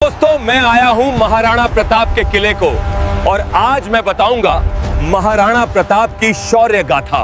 दोस्तों, मैं आया हूं महाराणा प्रताप के किले को और आज मैं बताऊंगा महाराणा प्रताप की शौर्य गाथा।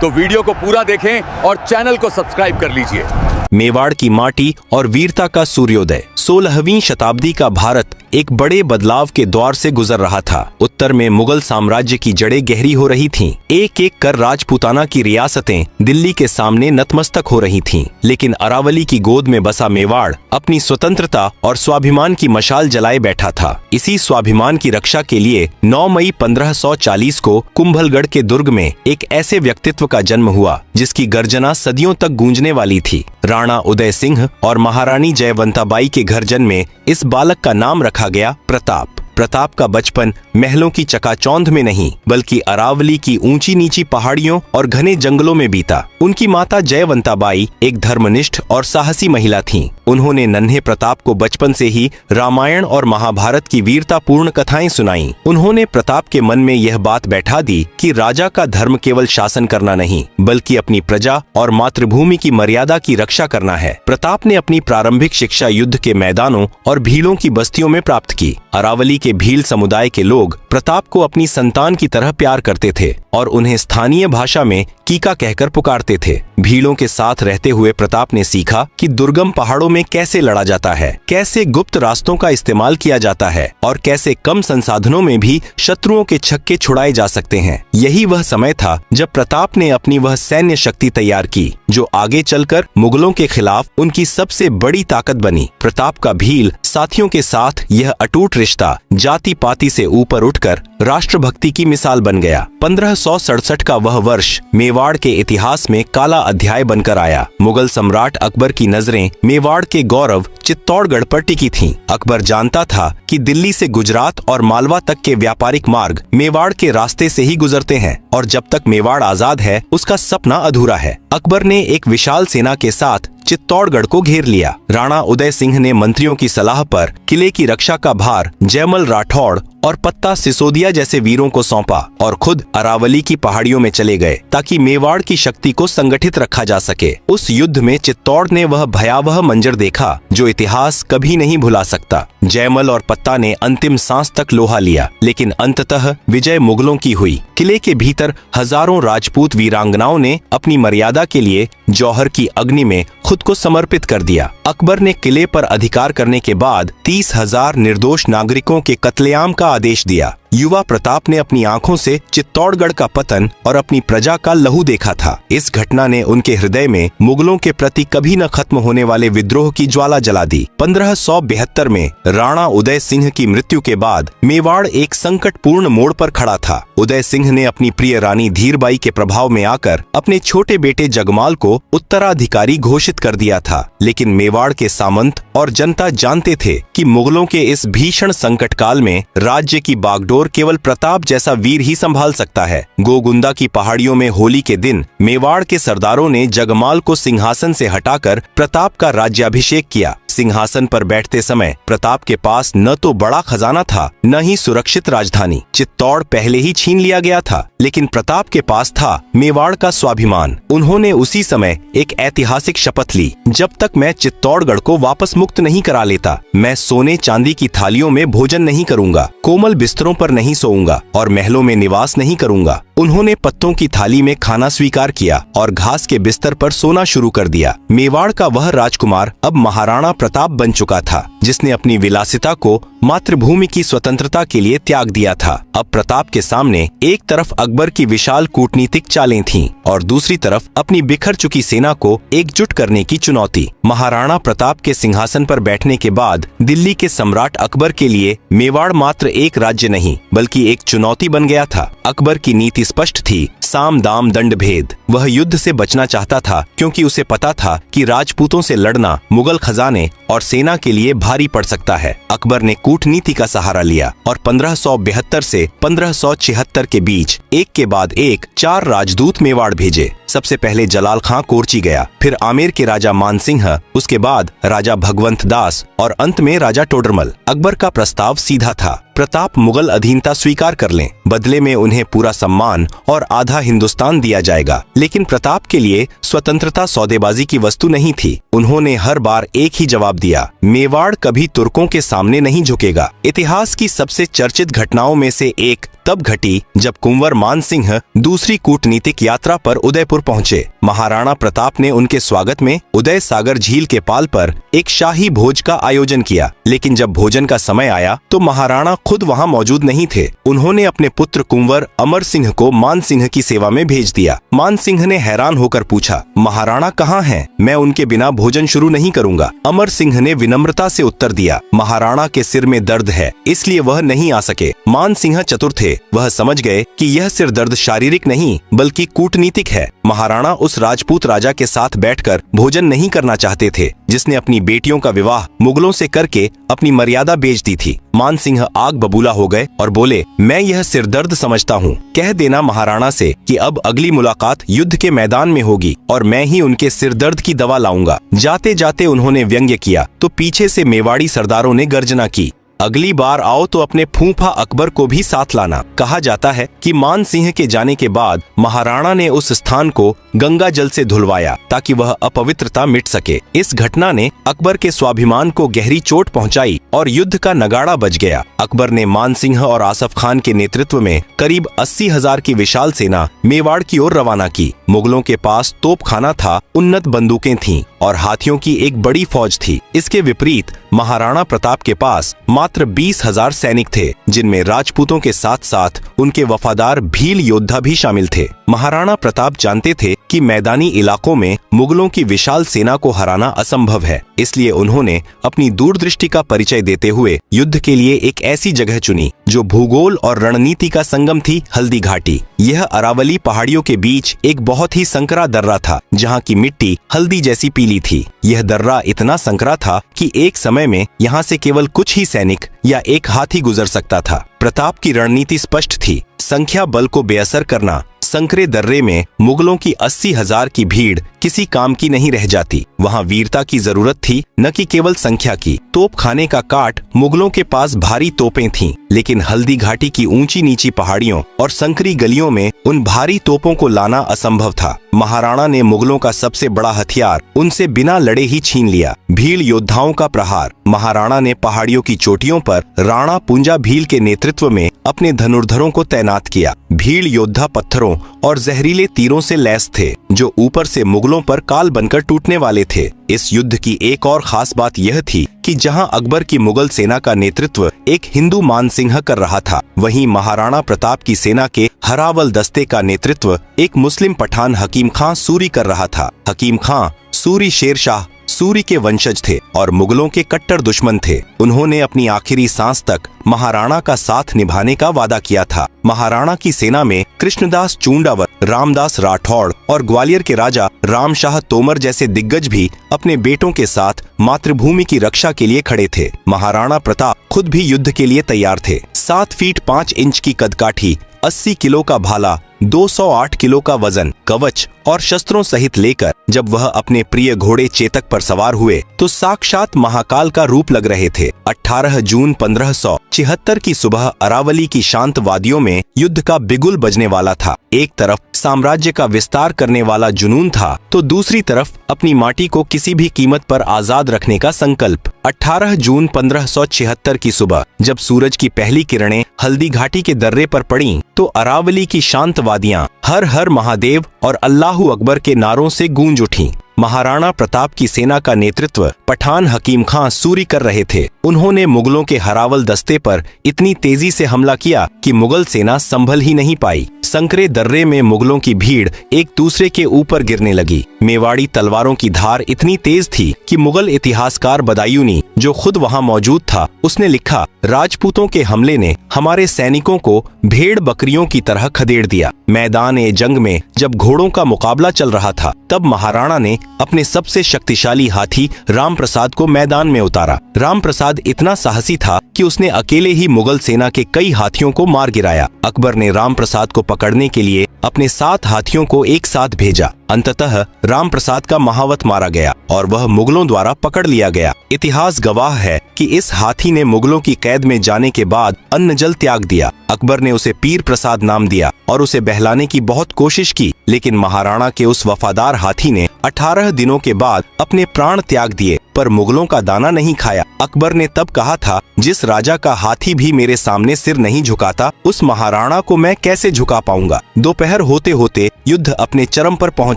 तो वीडियो को पूरा देखें और चैनल को सब्सक्राइब कर लीजिए। मेवाड़ की माटी और वीरता का सूर्योदय। 16वीं शताब्दी का भारत एक बड़े बदलाव के दौर से गुजर रहा था। उत्तर में मुगल साम्राज्य की जड़ें गहरी हो रही थीं। एक एक कर राजपूताना की रियासतें दिल्ली के सामने नतमस्तक हो रही थीं। लेकिन अरावली की गोद में बसा मेवाड़ अपनी स्वतंत्रता और स्वाभिमान की मशाल जलाए बैठा था। इसी स्वाभिमान की रक्षा के लिए 9 मई 1540 को कुंभलगढ़ के दुर्ग में एक ऐसे व्यक्तित्व का जन्म हुआ जिसकी गर्जना सदियों तक गूंजने वाली थी। राणा उदय सिंह और महारानी जयवंताबाई के घर जन्मे इस बालक का नाम रखा गया प्रताप। प्रताप का बचपन महलों की चकाचौंध में नहीं बल्कि अरावली की ऊंची नीची पहाड़ियों और घने जंगलों में बीता। उनकी माता जयवंताबाई एक धर्मनिष्ठ और साहसी महिला थीं। उन्होंने नन्हे प्रताप को बचपन से ही रामायण और महाभारत की वीरतापूर्ण कथाएं सुनाईं। उन्होंने प्रताप के मन में यह बात बैठा दी कि राजा का धर्म केवल शासन करना नहीं बल्कि अपनी प्रजा और मातृभूमि की मर्यादा की रक्षा करना है। प्रताप ने अपनी प्रारंभिक शिक्षा युद्ध के मैदानों और भीलों की बस्तियों में प्राप्त की। अरावली के भील समुदाय के लोग प्रताप को अपनी संतान की तरह प्यार करते थे और उन्हें स्थानीय भाषा में कीका कहकर पुकारते थे। भीलों के साथ रहते हुए प्रताप ने सीखा कि दुर्गम पहाड़ों में कैसे लड़ा जाता है, कैसे गुप्त रास्तों का इस्तेमाल किया जाता है और कैसे कम संसाधनों में भी शत्रुओं के छक्के छुड़ाए जा सकते हैं। यही वह समय था जब प्रताप ने अपनी वह सैन्य शक्ति तैयार की जो आगे चलकर मुगलों के खिलाफ उनकी सबसे बड़ी ताकत बनी। प्रताप का भील साथियों के साथ यह अटूट रिश्ता जाति पाति से ऊपर उठकर राष्ट्रभक्ति की मिसाल बन गया। 1567 का वह वर्ष मेवाड़ के इतिहास में काला अध्याय बनकर आया। मुगल सम्राट अकबर की नजरें मेवाड़ के गौरव चित्तौड़गढ़ पर टिकी थीं। अकबर जानता था कि दिल्ली से गुजरात और मालवा तक के व्यापारिक मार्ग मेवाड़ के रास्ते से ही गुजरते हैं और जब तक मेवाड़ आजाद है उसका सपना अधूरा है। अकबर ने एक विशाल सेना के साथ चित्तौड़गढ़ को घेर लिया। राणा उदय सिंह ने मंत्रियों की सलाह पर किले की रक्षा का भार जयमल राठौड़ और पत्ता सिसोदिया जैसे वीरों को सौंपा और खुद अरावली की पहाड़ियों में चले गए ताकि मेवाड़ की शक्ति को संगठित रखा जा सके। उस युद्ध में चित्तौड़ ने वह भयावह मंजर देखा जो इतिहास कभी नहीं भुला सकता। जयमल और पत्ता ने अंतिम सांस तक लोहा लिया लेकिन अंततः विजय मुगलों की हुई। किले के भीतर हजारों राजपूत वीरांगनाओं ने अपनी मर्यादा के लिए जौहर की अग्नि में खुद को समर्पित कर दिया। अकबर ने किले पर अधिकार करने के बाद 30,000 निर्दोष नागरिकों के कत्लेआम का आदेश दिया। युवा प्रताप ने अपनी आंखों से चित्तौड़गढ़ का पतन और अपनी प्रजा का लहू देखा था। इस घटना ने उनके हृदय में मुगलों के प्रति कभी न खत्म होने वाले विद्रोह की ज्वाला जला दी। 1572 में राणा उदय सिंह की मृत्यु के बाद मेवाड़ एक संकटपूर्ण मोड़ पर खड़ा था। उदय सिंह ने अपनी प्रिय रानी धीरबाई के प्रभाव में आकर अपने छोटे बेटे जगमाल को उत्तराधिकारी घोषित कर दिया था। लेकिन मेवाड़ के सामंत और जनता जानते थे कि मुगलों के इस भीषण संकट काल में राज्य की बागडोर केवल प्रताप जैसा वीर ही संभाल सकता है। गोगुंदा की पहाड़ियों में होली के दिन मेवाड़ के सरदारों ने जगमाल को सिंहासन से हटाकर प्रताप का राज्याभिषेक किया। सिंहासन पर बैठते समय प्रताप के पास न तो बड़ा खजाना था न ही सुरक्षित राजधानी। चित्तौड़ पहले ही छीन लिया गया था लेकिन प्रताप के पास था मेवाड़ का स्वाभिमान। उन्होंने उसी समय एक ऐतिहासिक शपथ ली, जब तक मैं चित्तौड़गढ़ को वापस मुक्त नहीं करा लेता मैं सोने चांदी की थालियों में भोजन नहीं करूंगा, कोमल बिस्तरों पर नहीं सोऊंगा और महलों में निवास नहीं करूंगा। उन्होंने पत्तों की थाली में खाना स्वीकार किया और घास के बिस्तर पर सोना शुरू कर दिया। मेवाड़ का वह राजकुमार अब महाराणा प्रताप बन चुका था जिसने अपनी विलासिता को मातृभूमि की स्वतंत्रता के लिए त्याग दिया था। अब प्रताप के सामने एक तरफ अकबर की विशाल कूटनीतिक चालें थीं और दूसरी तरफ अपनी बिखर चुकी सेना को एकजुट करने की चुनौती। महाराणा प्रताप के सिंहासन पर बैठने के बाद दिल्ली के सम्राट अकबर के लिए मेवाड़ मात्र एक राज्य नहीं बल्कि एक चुनौती बन गया था। अकबर की नीति स्पष्ट थी, साम दाम दंड भेद। वह युद्ध से बचना चाहता था क्योंकि उसे पता था कि राजपूतों से लड़ना मुगल खजाने और सेना के लिए भारी पड़ सकता है। अकबर ने कूटनीति का सहारा लिया और 1572 से 1576 के बीच एक के बाद एक 4 राजदूत मेवाड़ भेजे। सबसे पहले जलाल खां कोरची गया, फिर आमेर के राजा मानसिंह, उसके बाद राजा भगवंत दास और अंत में राजा टोडरमल। अकबर का प्रस्ताव सीधा था, प्रताप मुगल अधीनता स्वीकार कर लें। बदले में उन्हें पूरा सम्मान और आधा हिंदुस्तान दिया जाएगा। लेकिन प्रताप के लिए स्वतंत्रता सौदेबाजी की वस्तु नहीं थी। उन्होंने हर बार एक ही जवाब दिया, मेवाड़ कभी तुर्कों के सामने नहीं झुकेगा। इतिहास की सबसे चर्चित घटनाओं में से एक तब घटी जब कुंवर मानसिंह दूसरी कूटनीतिक यात्रा पर उदयपुर पहुंचे। महाराणा प्रताप ने उनके स्वागत में उदय सागर झील के पाल पर एक शाही भोज का आयोजन किया। लेकिन जब भोजन का समय आया तो महाराणा खुद वहां मौजूद नहीं थे। उन्होंने अपने पुत्र कुंवर अमर सिंह को मानसिंह की सेवा में भेज दिया। मानसिंह ने हैरान होकर पूछा, महाराणा कहाँ हैं? मैं उनके बिना भोजन शुरू नहीं करूंगा। अमर सिंह ने विनम्रता से उत्तर दिया, महाराणा के सिर में दर्द है, इसलिए वह नहीं आ सके। मानसिंह चतुर थे, वह समझ गए कि यह सिर दर्द शारीरिक नहीं बल्कि कूटनीतिक है। महाराणा उस राजपूत राजा के साथ बैठकर भोजन नहीं करना चाहते थे जिसने अपनी बेटियों का विवाह मुगलों से करके अपनी मर्यादा बेच दी थी। मानसिंह आग बबूला हो गए और बोले, मैं यह सिर दर्द समझता हूँ। कह देना महाराणा से कि अब अगली मुलाकात युद्ध के मैदान में होगी और मैं ही उनके सिर दर्द की दवा लाऊंगा। जाते जाते उन्होंने व्यंग्य किया तो पीछे से मेवाड़ी सरदारों ने गर्जना की, अगली बार आओ तो अपने फूफा अकबर को भी साथ लाना। कहा जाता है कि मानसिंह के जाने के बाद महाराणा ने उस स्थान को गंगा जल से धुलवाया ताकि वह अपवित्रता मिट सके। इस घटना ने अकबर के स्वाभिमान को गहरी चोट पहुंचाई और युद्ध का नगाड़ा बज गया। अकबर ने मानसिंह और आसफ खान के नेतृत्व में करीब 80,000 की विशाल सेना मेवाड़ की ओर रवाना की। मुगलों के पास तोपखाना था, उन्नत बंदूकें थीं और हाथियों की एक बड़ी फौज थी। इसके विपरीत महाराणा प्रताप के पास मात्र 20,000 सैनिक थे, जिनमें राजपूतों के साथ साथ उनके वफादार भील योद्धा भी शामिल थे। महाराणा प्रताप जानते थे कि मैदानी इलाकों में मुगलों की विशाल सेना को हराना असंभव है, इसलिए उन्होंने अपनी दूरदृष्टि का परिचय देते हुए युद्ध के लिए एक ऐसी जगह चुनी जो भूगोल और रणनीति का संगम थी, हल्दी घाटी। यह अरावली पहाड़ियों के बीच एक बहुत ही संकरा दर्रा था, जहाँ की मिट्टी हल्दी जैसी पीली थी। यह दर्रा इतना संकरा था कि एक समय में यहाँ से केवल कुछ ही सैनिक या एक हाथी गुजर सकता था। प्रताप की रणनीति स्पष्ट थी, संख्या बल को बेअसर करना। संकरे दर्रे में मुगलों की 80,000 की भीड़ किसी काम की नहीं रह जाती। वहाँ वीरता की जरूरत थी, न कि केवल संख्या की। तोप खाने का काट मुगलों के पास भारी तोपें थीं, लेकिन हल्दी घाटी की ऊंची नीची पहाड़ियों और संकरी गलियों में उन भारी तोपों को लाना असंभव था। महाराणा ने मुगलों का सबसे बड़ा हथियार उनसे बिना लड़े ही छीन लिया, भील योद्धाओं का प्रहार। महाराणा ने पहाड़ियों की चोटियों पर राणा पुंजा भील के नेतृत्व में अपने धनुर्धरों को तैनात किया। भील योद्धा पत्थरों और जहरीले तीरों से लैस थे, जो ऊपर से मुगलों पर काल बनकर टूटने वाले थे। इस युद्ध की एक और खास बात यह थी कि जहां अकबर की मुगल सेना का नेतृत्व एक हिंदू मानसिंह कर रहा था, वहीं महाराणा प्रताप की सेना के हरावल दस्ते का नेतृत्व एक मुस्लिम पठान हकीम खां सूरी कर रहा था। हकीम खां सूरी शेरशाह सूरी के वंशज थे और मुगलों के कट्टर दुश्मन थे। उन्होंने अपनी आखिरी सांस तक महाराणा का साथ निभाने का वादा किया था। महाराणा की सेना में कृष्णदास चूंडावर, रामदास राठौड़ और ग्वालियर के राजा रामशाह तोमर जैसे दिग्गज भी अपने बेटों के साथ मातृभूमि की रक्षा के लिए खड़े थे। महाराणा प्रताप खुद भी युद्ध के लिए तैयार थे। 7 फीट 5 इंच की कदकाठी, 80 किलो का भाला, 208 किलो का वजन, कवच और शस्त्रों सहित लेकर जब वह अपने प्रिय घोड़े चेतक पर सवार हुए तो साक्षात महाकाल का रूप लग रहे थे। 18 जून 1576 की सुबह अरावली की शांत वादियों में युद्ध का बिगुल बजने वाला था। एक तरफ साम्राज्य का विस्तार करने वाला जुनून था तो दूसरी तरफ अपनी माटी को किसी भी कीमत पर आजाद रखने का संकल्प। 18 जून 1576 की सुबह जब सूरज की पहली किरणें हल्दी घाटी के दर्रे पर पड़ीं तो अरावली की शांत वादियां हर हर महादेव और अल्लाहू अकबर के नारों से गूंज उठीं। महाराणा प्रताप की सेना का नेतृत्व पठान हकीम खां सूरी कर रहे थे। उन्होंने मुगलों के हरावल दस्ते पर इतनी तेजी से हमला किया कि मुगल सेना संभल ही नहीं पाई। संकरे दर्रे में मुगलों की भीड़ एक दूसरे के ऊपर गिरने लगी। मेवाड़ी तलवारों की धार इतनी तेज थी कि मुगल इतिहासकार बदायूनी, जो खुद वहां मौजूद था, उसने लिखा, राजपूतों के हमले ने हमारे सैनिकों को भेड़ बकरियों की तरह खदेड़ दिया। मैदान ए जंग में जब घोड़ों का मुकाबला चल रहा था तब महाराणा ने अपने सबसे शक्तिशाली हाथी राम प्रसाद को मैदान में उतारा। राम प्रसाद इतना साहसी था कि उसने अकेले ही मुगल सेना के कई हाथियों को मार गिराया। अकबर ने राम प्रसाद को पकड़ने के लिए अपने 7 हाथियों को एक साथ भेजा। अंततः राम प्रसाद का महावत मारा गया और वह मुगलों द्वारा पकड़ लिया गया। इतिहास गवाह है कि इस हाथी ने मुगलों की कैद में जाने के बाद अन्न जल त्याग दिया। अकबर ने उसे पीर प्रसाद नाम दिया और उसे बहलाने की बहुत कोशिश की, लेकिन महाराणा के उस वफादार हाथी ने 18 दिनों के बाद अपने प्राण त्याग दिए, पर मुगलों का दाना नहीं खाया। अकबर ने तब कहा था, जिस राजा का हाथी भी मेरे सामने सिर नहीं झुकाता, उस महाराणा को मैं कैसे झुका पाऊंगा। दोपहर होते होते युद्ध अपने चरम पर पहुंच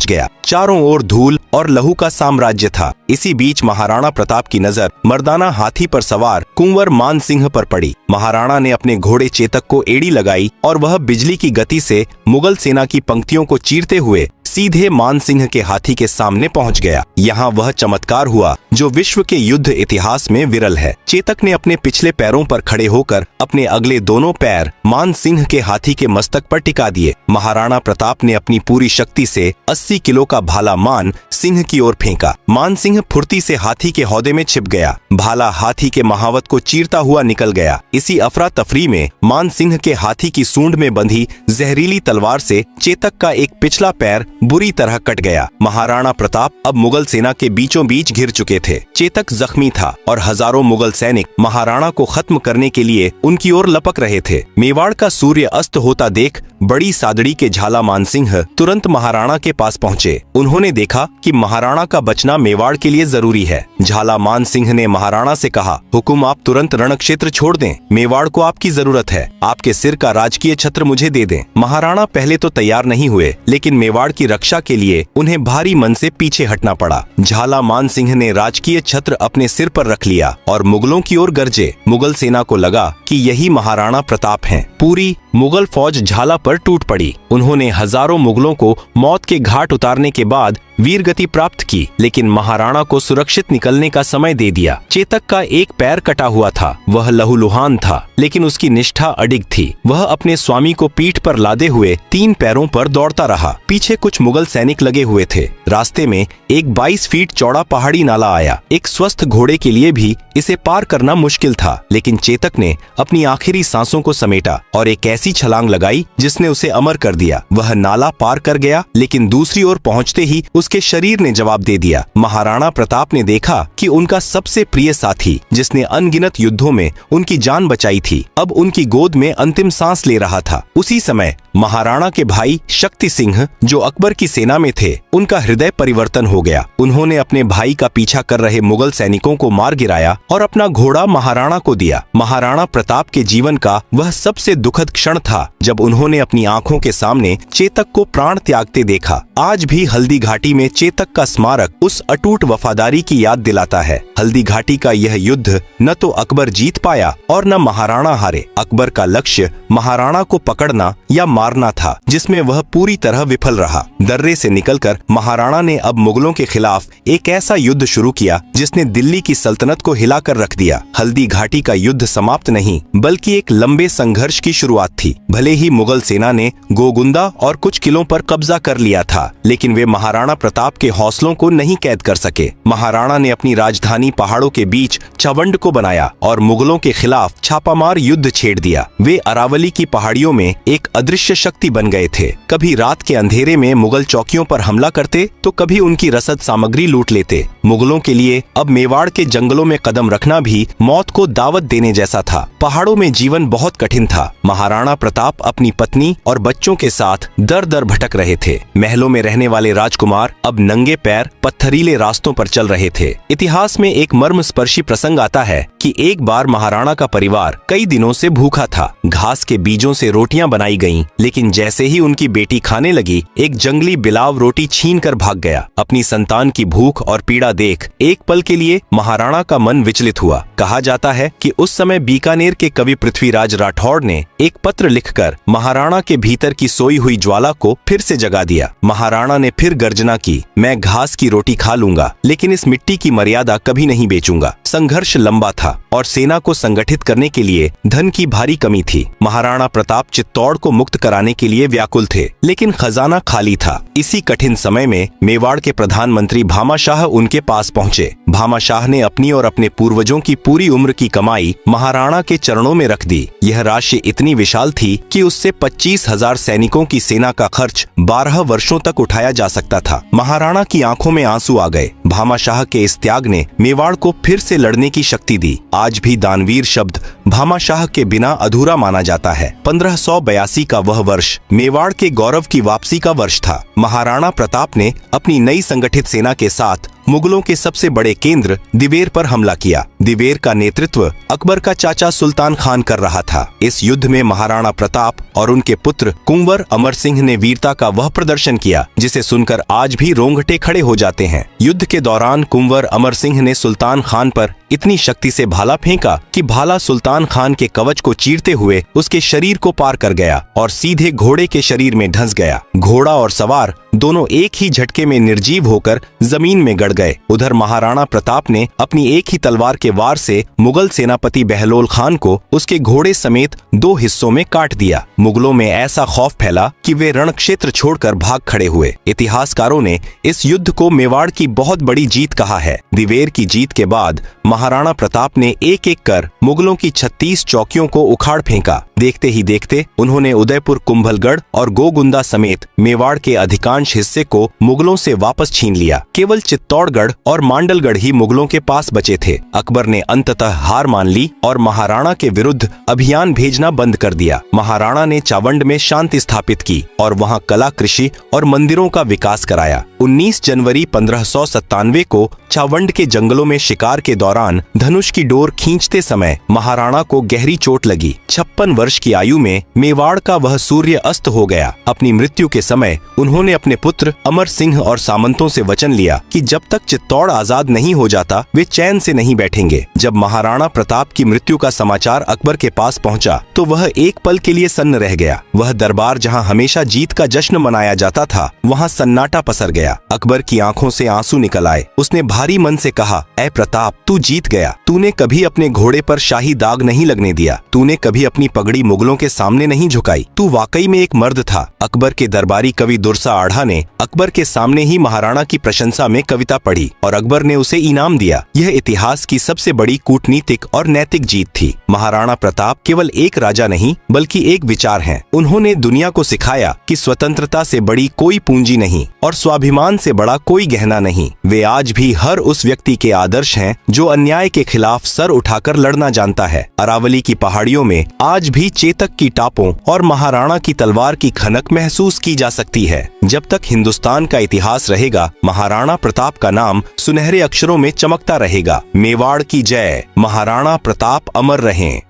गया। चारों ओर धूल और लहू का साम्राज्य था। इसी बीच महाराणा प्रताप की नजर मर्दाना हाथी पर सवार कुंवर मान सिंह पर पड़ी। महाराणा ने अपने घोड़े चेतक को एड़ी लगाई और वह बिजली की गति से मुगल सेना की पंक्तियों को चीरते हुए सीधे मान सिंह के हाथी के सामने पहुंच गया। यहाँ वह चमत्कार हुआ जो विश्व के युद्ध इतिहास में विरल है। चेतक ने अपने पिछले पैरों पर खड़े होकर अपने अगले दोनों पैर मान सिंह के हाथी के मस्तक पर टिका दिए। महाराणा प्रताप ने अपनी पूरी शक्ति से 80 किलो का भाला मान सिंह की ओर फेंका। मान सिंह फुर्ती से हाथी के हौदे में छिप गया। भाला हाथी के महावत को चीरता हुआ निकल गया। इसी अफरा तफरी में मान सिंह के हाथी की सूंड में बंधी जहरीली तलवार से चेतक का एक पिछला पैर बुरी तरह कट गया। महाराणा प्रताप अब मुगल सेना के बीचों बीच घिर चुके थे। चेतक जख्मी था और हजारों मुगल सैनिक महाराणा को खत्म करने के लिए उनकी ओर लपक रहे थे। मेवाड़ का सूर्य अस्त होता देख बड़ी सादड़ी के झाला मान सिंह तुरंत महाराणा के पास पहुँचे। उन्होंने देखा कि महाराणा का बचना मेवाड़ के लिए जरूरी है। झाला मान सिंह ने महाराणा से कहा, हुकुम आप तुरंत रणक्षेत्र छोड़ दें, मेवाड़ को आपकी जरूरत है। आपके सिर का राजकीय छत्र मुझे दे दें। महाराणा पहले तो तैयार नहीं हुए, लेकिन मेवाड़ की रक्षा के लिए उन्हें भारी मन से पीछे हटना पड़ा। झाला मान सिंह ने राजकीय छत्र अपने सिर पर रख लिया और मुगलों की ओर गरजे। मुगल सेना को लगा कि यही महाराणा प्रताप हैं। पूरी मुगल फौज झाला पर टूट पड़ी। उन्होंने हजारों मुगलों को मौत के घाट उतारने के बाद वीर गति प्राप्त की, लेकिन महाराणा को सुरक्षित निकलने का समय दे दिया। चेतक का एक पैर कटा हुआ था। वह लहूलुहान था, लेकिन उसकी निष्ठा अडिग थी। वह अपने स्वामी को पीठ पर लादे हुए 3 पैरों पर दौड़ता रहा। पीछे कुछ मुगल सैनिक लगे हुए थे। रास्ते में एक 22 फीट चौड़ा पहाड़ी नाला आया। एक स्वस्थ घोड़े के लिए भी इसे पार करना मुश्किल था, लेकिन चेतक ने अपनी आखिरी सांसों को समेटा और एक ऐसी छलांग लगाई जिसने उसे अमर कर दिया। वह नाला पार कर गया, लेकिन दूसरी ओर पहुंचते ही उसके शरीर ने जवाब दे दिया। महाराणा प्रताप ने देखा कि उनका सबसे प्रिय साथी, जिसने अनगिनत युद्धों में उनकी जान बचाई थी, अब उनकी गोद में अंतिम सांस ले रहा था। उसी समय महाराणा के भाई शक्ति सिंह, जो अकबर की सेना में थे, उनका हृदय परिवर्तन हो गया। उन्होंने अपने भाई का पीछा कर रहे मुगल सैनिकों को मार गिराया और अपना घोड़ा महाराणा को दिया। महाराणा प्रताप के जीवन का वह सबसे दुखद क्षण था जब उन्होंने अपनी आंखों के सामने चेतक को प्राण त्यागते देखा। आज भी हल्दी घाटी में चेतक का स्मारक उस अटूट वफादारी की याद दिलाता है। हल्दी घाटी का यह युद्ध न तो अकबर जीत पाया और न महाराणा हारे। अकबर का लक्ष्य महाराणा को पकड़ना या मारना था, जिसमें वह पूरी तरह विफल रहा। दर्रे से निकलकर महाराणा ने अब मुगलों के खिलाफ एक ऐसा युद्ध शुरू किया जिसने दिल्ली की सल्तनत को हिलाकर रख दिया। हल्दी घाटी का युद्ध समाप्त नहीं, बल्कि एक लंबे संघर्ष की शुरुआत थी। भले ही मुगल सेना ने गोगुंदा और कुछ किलों पर कब्जा कर लिया था, लेकिन वे महाराणा प्रताप के हौसलों को नहीं कैद कर सके। महाराणा ने अपनी राजधानी पहाड़ों के बीच चवंड को बनाया और मुगलों के खिलाफ छापामार युद्ध छेड़ दिया। वे अरावली की पहाड़ियों में एक अदृश्य शक्ति बन गए थे। कभी रात के अंधेरे में मुगल चौकियों पर हमला करते, तो कभी उनकी रसद सामग्री लूट लेते। मुगलों के लिए अब मेवाड़ के जंगलों में कदम रखना भी मौत को दावत देने जैसा था। पहाड़ों में जीवन बहुत कठिन था। महाराणा प्रताप अपनी पत्नी और बच्चों के साथ दर दर भटक रहे थे। महलों में रहने वाले राजकुमार अब नंगे पैर पत्थरीले रास्तों पर चल रहे थे। इतिहास में एक मर्मस्पर्शी प्रसंग आता है कि एक बार महाराणा का परिवार कई दिनों से भूखा था। घास के बीजों से रोटियां बनाई गईं, लेकिन जैसे ही उनकी बेटी खाने लगी, एक जंगली बिलाव रोटी छीनकर भाग गया। अपनी संतान की भूख और पीड़ा देख एक पल के लिए महाराणा का मन विचलित हुआ। कहा जाता है कि उस समय बीकानेर के कवि पृथ्वीराज राठौड़ ने एक पत्र लिखकर महाराणा के भीतर की सोई हुई ज्वाला को फिर से जगा दिया। महाराणा ने फिर गर्जना की, मैं घास की रोटी खा लूंगा, लेकिन इस मिट्टी की मर्यादा कभी नहीं बेचूंगा। संघर्ष लंबा था और सेना को संगठित करने के लिए धन की भारी कमी थी। महाराणा प्रताप चित्तौड़ को मुक्त कराने के लिए व्याकुल थे, लेकिन खजाना खाली था। इसी कठिन समय में मेवाड़ के प्रधानमंत्री भामाशाह उनके पास पहुंचे। भामाशाह ने अपनी और अपने पूर्वजों की पूरी उम्र की कमाई महाराणा के चरणों में रख दी। यह राशि इतनी विशाल थी कि उससे 25,000 सैनिकों की सेना का खर्च 12 वर्षों तक उठाया जा सकता था। महाराणा की आंखों में आंसू आ गए। भामाशाह के इस त्याग ने मेवाड़ को फिर से लड़ने की शक्ति दी। आज भी दानवीर शब्द भामाशाह के बिना अधूरा माना जाता है। 1582 का वह वर्ष मेवाड़ के गौरव की वापसी का वर्ष था। महाराणा प्रताप ने अपनी नई संगठित सेना के साथ मुगलों के सबसे बड़े केंद्र दिवेर पर हमला किया। दिवेर का नेतृत्व अकबर का चाचा सुल्तान खान कर रहा था। इस युद्ध में महाराणा प्रताप और उनके पुत्र कुंवर अमर सिंह ने वीरता का वह प्रदर्शन किया जिसे सुनकर आज भी रोंगटे खड़े हो जाते हैं। युद्ध के दौरान कुंवर अमर सिंह ने सुल्तान खान पर इतनी शक्ति से भाला फेंका कि भाला सुल्तान खान के कवच को चीरते हुए उसके शरीर को पार कर गया और सीधे घोड़े के शरीर में धंस गया। घोड़ा और सवार दोनों एक ही झटके में निर्जीव होकर जमीन में गड़ गए। उधर महाराणा प्रताप ने अपनी एक ही तलवार के वार से मुगल सेनापति बहलोल खान को उसके घोड़े समेत 2 हिस्सों में काट दिया। मुगलों में ऐसा खौफ फैला कि वे रण क्षेत्र छोड़कर भाग खड़े हुए। इतिहासकारों ने इस युद्ध को मेवाड़ की बहुत बड़ी जीत कहा है। दिवेर की जीत के बाद महाराणा प्रताप ने एक एक कर मुगलों की 36 चौकियों को उखाड़ फेंका। देखते ही देखते उन्होंने उदयपुर, कुंभलगढ़ और गोगुंदा समेत मेवाड़ के अधिकांश हिस्से को मुगलों से वापस छीन लिया। केवल चित्तौड़गढ़ और मांडलगढ़ ही मुगलों के पास बचे थे। अकबर ने अंततः हार मान ली और महाराणा के विरुद्ध अभियान भेजना बंद कर दिया। महाराणा ने चावंड में शांति स्थापित की और वहां कला, कृषि और मंदिरों का विकास कराया। 19 जनवरी 1597 को चावंड के जंगलों में शिकार के दौरान धनुष की डोर खींचते समय महाराणा को गहरी चोट लगी। 56 वर्ष की आयु में मेवाड़ का वह सूर्य अस्त हो गया। अपनी मृत्यु के समय उन्होंने अपने पुत्र अमर सिंह और सामंतों से वचन लिया कि जब तक चित्तौड़ आजाद नहीं हो जाता वे चैन से नहीं बैठेंगे। जब महाराणा प्रताप की मृत्यु का समाचार अकबर के पास पहुंचा तो वह एक पल के लिए सन्न रह गया। वह दरबार जहां हमेशा जीत का जश्न मनाया जाता था वहां सन्नाटा पसर गया। अकबर की आंखों से आंसू निकल आए। उसने भारी मन से कहा, ऐ प्रताप, तू जीत गया। तूने कभी अपने घोड़े पर शाही दाग नहीं लगने दिया। तूने कभी अपनी पगड़ी मुगलों के सामने नहीं झुकाई। तू वाकई में एक मर्द था। अकबर के दरबारी कवि दुर्सा आढ़ा ने अकबर के सामने ही महाराणा की प्रशंसा में कविता पढ़ी और अकबर ने उसे इनाम दिया। यह इतिहास की सबसे बड़ी कूटनीतिक और नैतिक जीत थी। महाराणा प्रताप केवल एक राजा नहीं बल्कि एक विचार हैं। उन्होंने दुनिया को सिखाया कि स्वतंत्रता से बड़ी कोई पूंजी नहीं और स्वाभिमान से बड़ा कोई गहना नहीं। वे आज भी हर उस व्यक्ति के आदर्श हैं जो अन्याय के खिलाफ सर उठाकर लड़ना जानता है। अरावली की पहाड़ियों में आज भी चेतक की टापों और महाराणा की तलवार की खनक महसूस की जा सकती है। जब तक हिंदुस्तान का इतिहास रहेगा, महाराणा प्रताप का नाम सुनहरे अक्षरों में चमकता रहेगा। मेवाड़ की जय। महाराणा प्रताप अमर रहें।